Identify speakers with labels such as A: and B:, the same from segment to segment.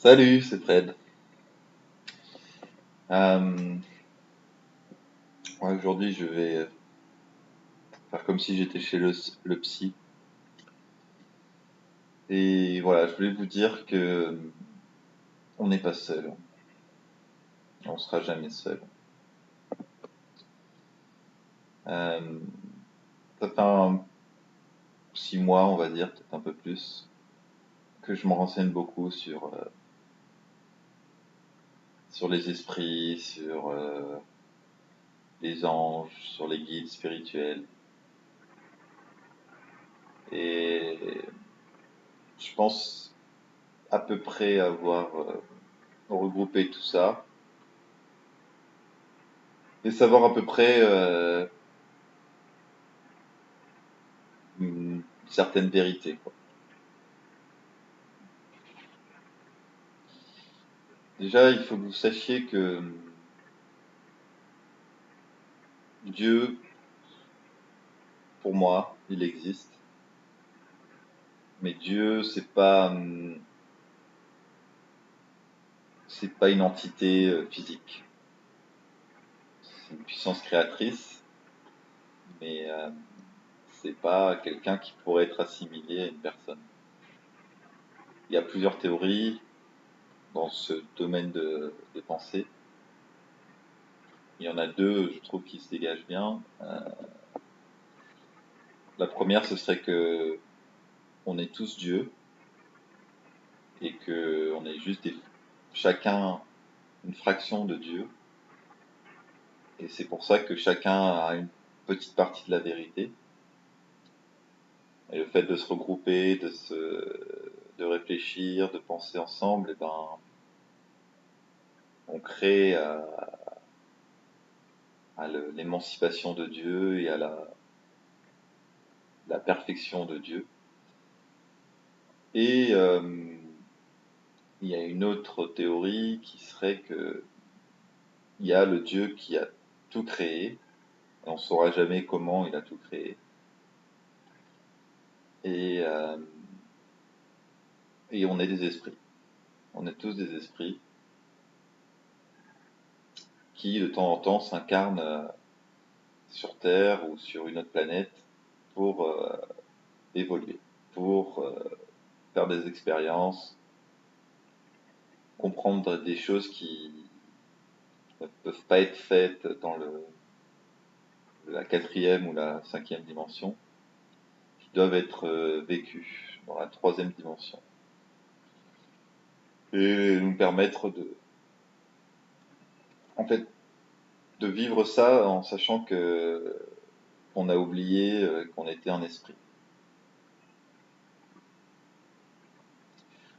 A: Salut, c'est Fred. Euh, Aujourd'hui, je vais faire comme si j'étais chez le psy. Et voilà, je voulais vous dire que on n'est pas seul. On sera jamais seul. Euh, Ça fait 6 mois, on va dire, peut-être un peu plus, que je me renseigne beaucoup sur les esprits, sur les anges, sur les guides spirituels. Et je pense à peu près avoir regroupé tout ça et savoir à peu près une certaine vérité, quoi. Déjà, il faut que vous sachiez que Dieu, pour moi, il existe. Mais Dieu, c'est pas une entité physique. C'est une puissance créatrice, mais c'est pas quelqu'un qui pourrait être assimilé à une personne. Il y a plusieurs théories dans ce domaine de pensée. Il y en a deux, je trouve, qui se dégagent bien. La première, ce serait que on est tous Dieu et que on est juste chacun une fraction de Dieu. Et c'est pour ça que chacun a une petite partie de la vérité. Et le fait de se regrouper, de réfléchir, de penser ensemble, eh ben, on crée à l'émancipation de Dieu et à la perfection de Dieu. Et il y a une autre théorie qui serait que il y a le Dieu qui a tout créé. On ne saura jamais comment il a tout créé. Et, euh, et on est des esprits. On est tous des esprits qui, de temps en temps, s'incarnent sur Terre ou sur une autre planète pour évoluer, pour faire des expériences, comprendre des choses qui ne peuvent pas être faites dans la quatrième ou la cinquième dimension, qui doivent être vécues dans la troisième dimension. Et nous permettre en fait, de vivre ça en sachant que qu'on a oublié qu'on était un esprit.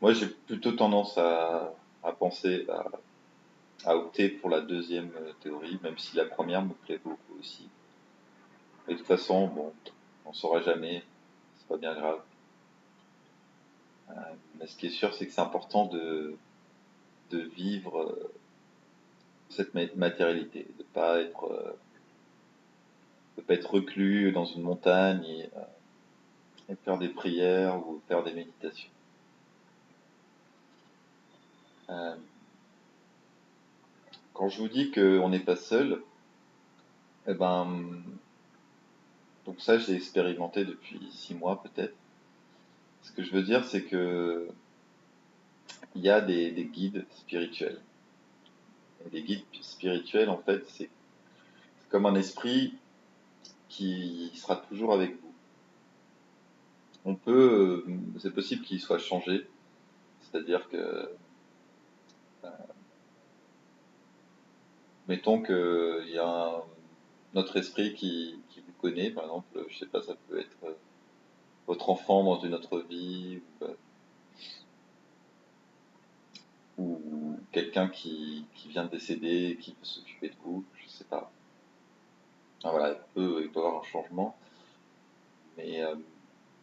A: Moi, j'ai plutôt tendance à penser, à opter pour la deuxième théorie, même si la première me plaît beaucoup aussi. Et de toute façon, bon, on saura jamais, c'est pas bien grave. Mais ce qui est sûr, c'est que c'est important de vivre cette matérialité, de pas être reclus dans une montagne et faire des prières ou faire des méditations. Euh, Quand je vous dis qu'on n'est pas seul, eh ben, donc ça, j'ai expérimenté depuis 6 mois peut-être. Ce que je veux dire, c'est que il y a des guides spirituels. Et les guides spirituels, en fait, c'est comme un esprit qui sera toujours avec vous. C'est possible qu'il soit changé, c'est-à-dire que, mettons qu'il y a notre esprit qui vous connaît, par exemple, je sais pas, ça peut être votre enfant dans une autre vie, ou quelqu'un qui vient de décéder, et qui veut s'occuper de vous, je sais pas. Ah, voilà, il peut y avoir un changement, mais, euh,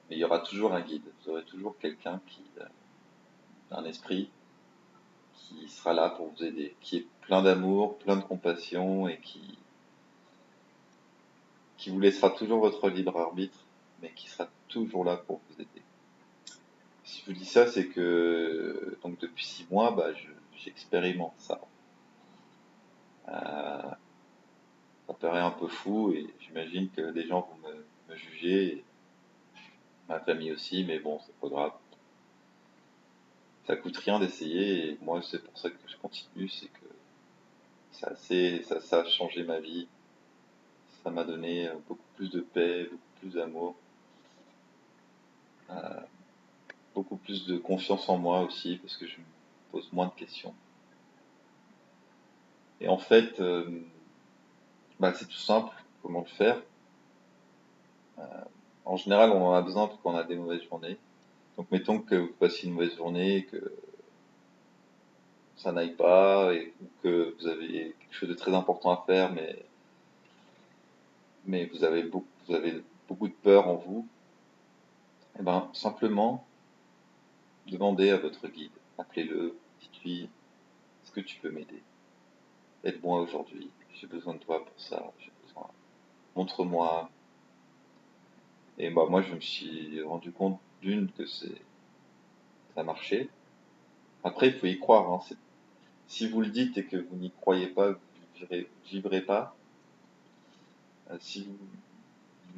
A: mais il y aura toujours un guide, vous aurez toujours quelqu'un un esprit qui sera là pour vous aider, qui est plein d'amour, plein de compassion et qui vous laissera toujours votre libre arbitre, mais qui sera toujours là pour vous aider. je vous dis ça, c'est que donc depuis 6 mois, j'expérimente ça. Euh, Ça paraît un peu fou et j'imagine que des gens vont me juger, et ma famille aussi, mais bon, c'est pas grave. Ça coûte rien d'essayer et moi c'est pour ça que je continue, c'est que ça a changé ma vie, ça m'a donné beaucoup plus de paix, beaucoup plus d'amour, euh, beaucoup plus de confiance en moi aussi parce que je me pose moins de questions. Et en fait, c'est tout simple, comment le faire. En général, on en a besoin quand on a des mauvaises journées. Donc mettons que vous passiez une mauvaise journée, et que ça n'aille pas, ou que vous avez quelque chose de très important à faire, mais vous avez beaucoup de peur en vous. Et ben simplement demandez à votre guide, appelez-le, dites-lui, est-ce que tu peux m'aider? Aide-moi aujourd'hui, j'ai besoin de toi pour ça, j'ai besoin. Montre-moi. Et moi je me suis rendu compte que ça marchait. Après il faut y croire, hein. Si vous le dites et que vous n'y croyez pas, vous ne vivrez pas. Si vous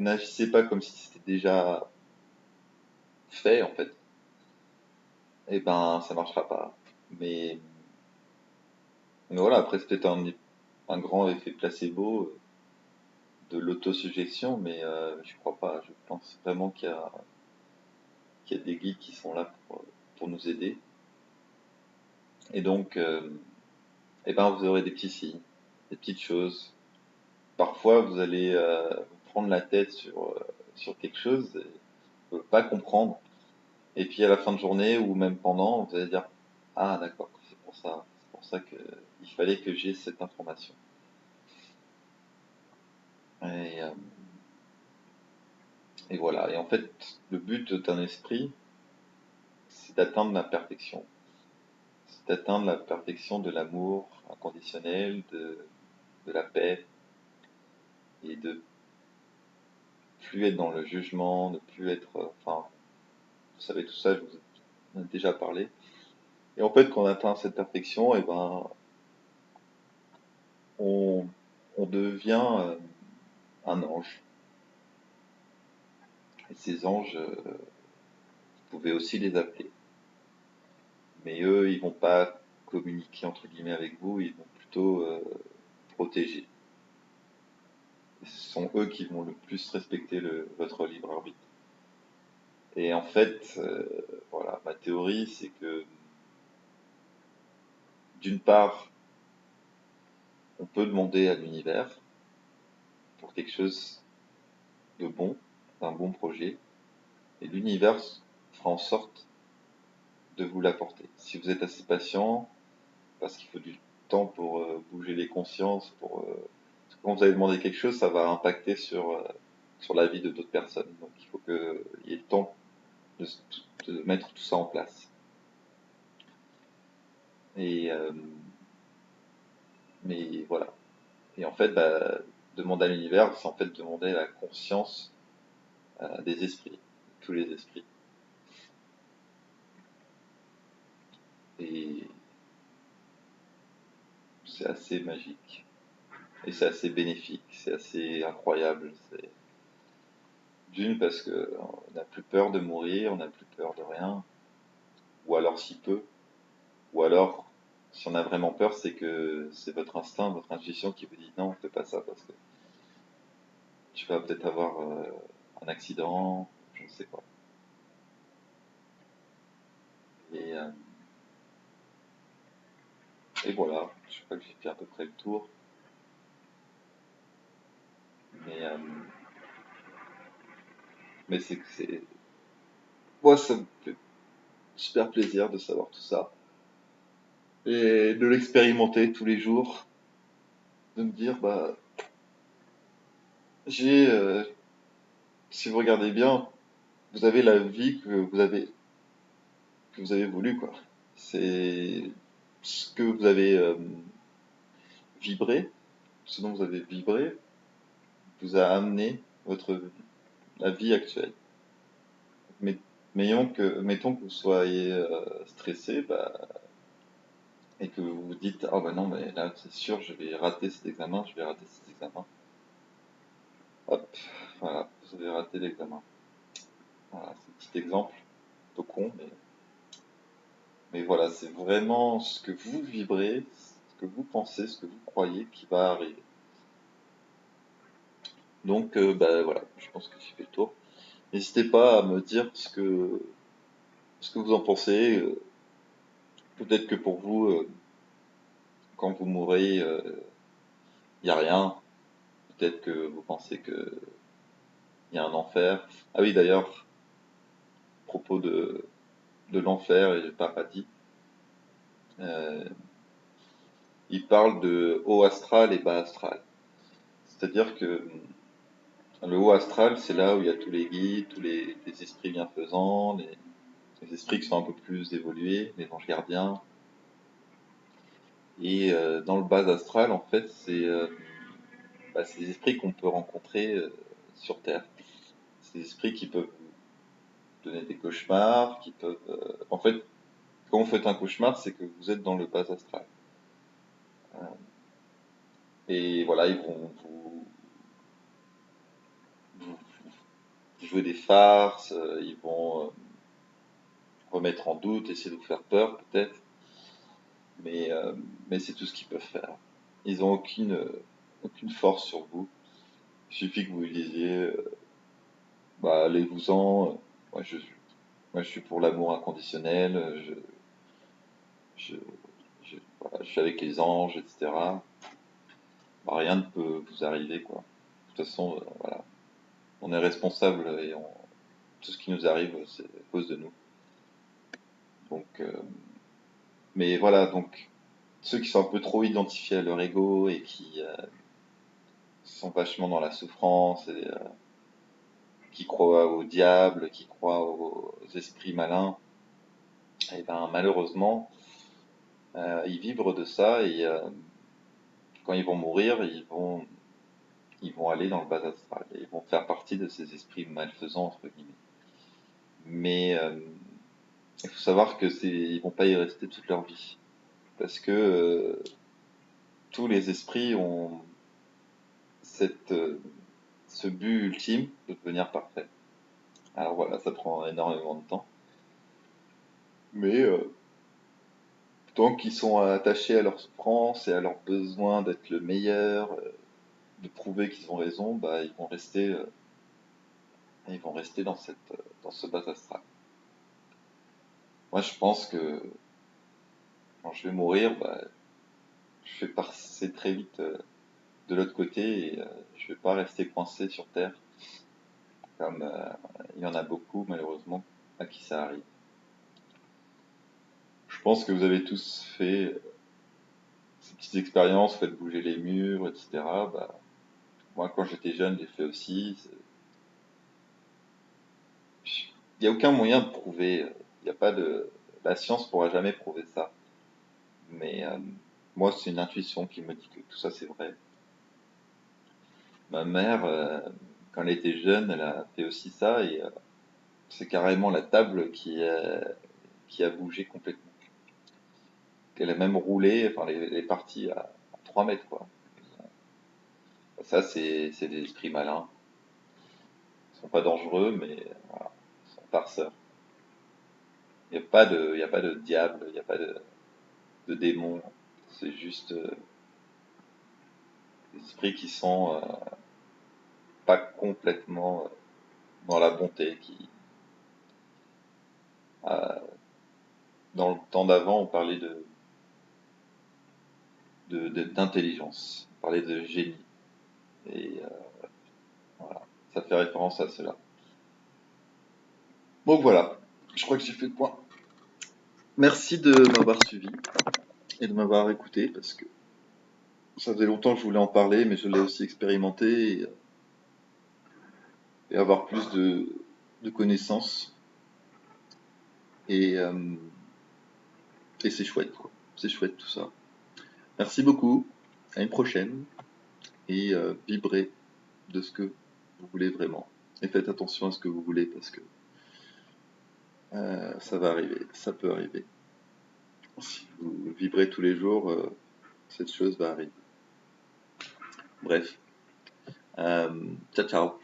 A: n'agissez pas comme si c'était déjà fait en fait, eh ben ça marchera pas. Mais, mais voilà, après c'est peut-être un grand effet placebo, de l'autosuggestion, mais je crois pas. Je pense vraiment qu'il y a des guides qui sont là pour nous aider. Et donc, eh ben vous aurez des petits signes, des petites choses. Parfois, vous allez vous prendre la tête sur quelque chose et vous ne pas comprendre. Et puis à la fin de journée ou même pendant, vous allez dire, ah d'accord, c'est pour ça que il fallait que j'ai cette information. Et, euh, et voilà. Et en fait, le but d'un esprit, c'est d'atteindre la perfection. C'est d'atteindre la perfection de l'amour inconditionnel, de la paix, et de plus être dans le jugement, de plus être, enfin, vous savez tout ça, je vous en ai déjà parlé. Et en fait, quand on atteint cette perfection, et ben, on, on devient un ange. Et ces anges, vous pouvez aussi les appeler. Mais eux, ils vont pas communiquer entre guillemets avec vous, ils vont plutôt protéger. Et ce sont eux qui vont le plus respecter votre libre arbitre. Et en fait, voilà, ma théorie, c'est que d'une part, on peut demander à l'univers pour quelque chose de bon, d'un bon projet, et l'univers fera en sorte de vous l'apporter. Si vous êtes assez patient, parce qu'il faut du temps pour bouger les consciences, parce que quand vous allez demander quelque chose, ça va impacter sur la vie de d'autres personnes. Donc il faut qu'il y ait le temps de, de mettre tout ça en place. Et mais voilà. Et en fait, demander à l'univers, c'est en fait demander la conscience des esprits, tous les esprits. Et c'est assez magique. Et c'est assez bénéfique, c'est assez incroyable. D'une, parce que on n'a plus peur de mourir, on n'a plus peur de rien, ou alors si peu, ou alors si on a vraiment peur, c'est que c'est votre instinct, votre intuition qui vous dit non, fais pas ça parce que tu vas peut-être avoir un accident, je ne sais pas. Et, euh, et voilà, je crois que j'ai fait à peu près le tour. Mais, euh, mais moi, ça me fait super plaisir de savoir tout ça et de l'expérimenter tous les jours, de me dire, j'ai, si vous regardez bien, vous avez la vie que vous avez voulu, quoi. C'est ce que vous avez vibré, ce dont vous avez vibré, vous a amené la vie actuelle. Mais Mettons que vous soyez stressé, et que vous vous dites, ah bah non, mais là, c'est sûr, je vais rater cet examen, je vais rater cet examen. Hop, voilà, vous avez raté l'examen. Voilà, c'est un petit exemple, un peu con, mais voilà, c'est vraiment ce que vous vibrez, ce que vous pensez, ce que vous croyez qui va arriver. Donc, voilà, je pense que j'ai fait le tour. N'hésitez pas à me dire ce que vous en pensez. Peut-être que pour vous, quand vous mourrez, il n'y a rien. Peut-être que vous pensez qu'il y a un enfer. Ah oui, d'ailleurs, à propos de l'enfer et du paradis, euh, il parle de haut astral et bas astral. C'est-à-dire que le haut astral, c'est là où il y a tous les guides, les esprits bienfaisants, les esprits qui sont un peu plus évolués, les anges gardiens. Et dans le bas astral, en fait, c'est des esprits qu'on peut rencontrer sur Terre. C'est des esprits qui peuvent vous donner des cauchemars, qui peuvent... En fait, quand vous faites un cauchemar, c'est que vous êtes dans le bas astral. Et voilà, ils vont vous jouer des farces, ils vont remettre en doute, essayer de vous faire peur peut-être, mais, euh, mais c'est tout ce qu'ils peuvent faire. Ils n'ont aucune force sur vous. Il suffit que vous disiez, allez-vous-en, moi je, moi je suis pour l'amour inconditionnel, je, voilà, je suis avec les anges, etc. Rien ne peut vous arriver, quoi. De toute façon, voilà, on est responsable et tout ce qui nous arrive, c'est à cause de nous. Donc, mais voilà, donc ceux qui sont un peu trop identifiés à leur ego et qui sont vachement dans la souffrance et qui croient au diable, qui croient aux esprits malins, et ben malheureusement, ils vibrent de ça et quand ils vont mourir, ils vont aller dans le bas astral et ils vont faire partie de ces esprits malfaisants entre guillemets. Mais il faut savoir que ils vont pas y rester toute leur vie parce que tous les esprits ont cette ce but ultime de devenir parfait. Alors voilà, ça prend énormément de temps, mais tant qu'ils sont attachés à leur souffrance et à leur besoin d'être le meilleur, de prouver qu'ils ont raison, ils vont rester dans ce bas astral. Moi, je pense que quand je vais mourir, je vais passer très vite de l'autre côté et je vais pas rester coincé sur Terre, comme il y en a beaucoup malheureusement à qui ça arrive. Je pense que vous avez tous fait ces petites expériences, faites bouger les murs, etc. Moi, quand j'étais jeune, j'ai fait aussi. Il n'y a aucun moyen de prouver. Il y a pas de, la science pourra jamais prouver ça. Mais moi, c'est une intuition qui me dit que tout ça c'est vrai. Ma mère, quand elle était jeune, elle a fait aussi ça et c'est carrément la table qui a bougé complètement. Elle a même roulé, enfin, elle est partie à 3 mètres, quoi. Ça, c'est des esprits malins. Ils sont pas dangereux, mais voilà, ils sont farceurs. Il y a pas de diable, il n'y a pas de démon. C'est juste des esprits qui sont pas complètement dans la bonté. Euh, dans le temps d'avant, on parlait d'intelligence, on parlait de génie. Et voilà, ça fait référence à cela. Donc voilà, je crois que j'ai fait le point. Merci de m'avoir suivi et de m'avoir écouté parce que ça faisait longtemps que je voulais en parler, mais je l'ai aussi expérimenté et avoir plus de connaissances. Et, euh, et c'est chouette, quoi. C'est chouette tout ça. Merci beaucoup. À une prochaine. Et vibrez de ce que vous voulez vraiment. Et faites attention à ce que vous voulez parce que Ça va arriver, ça peut arriver. Si vous vibrez tous les jours, cette chose va arriver. Bref, ciao ciao.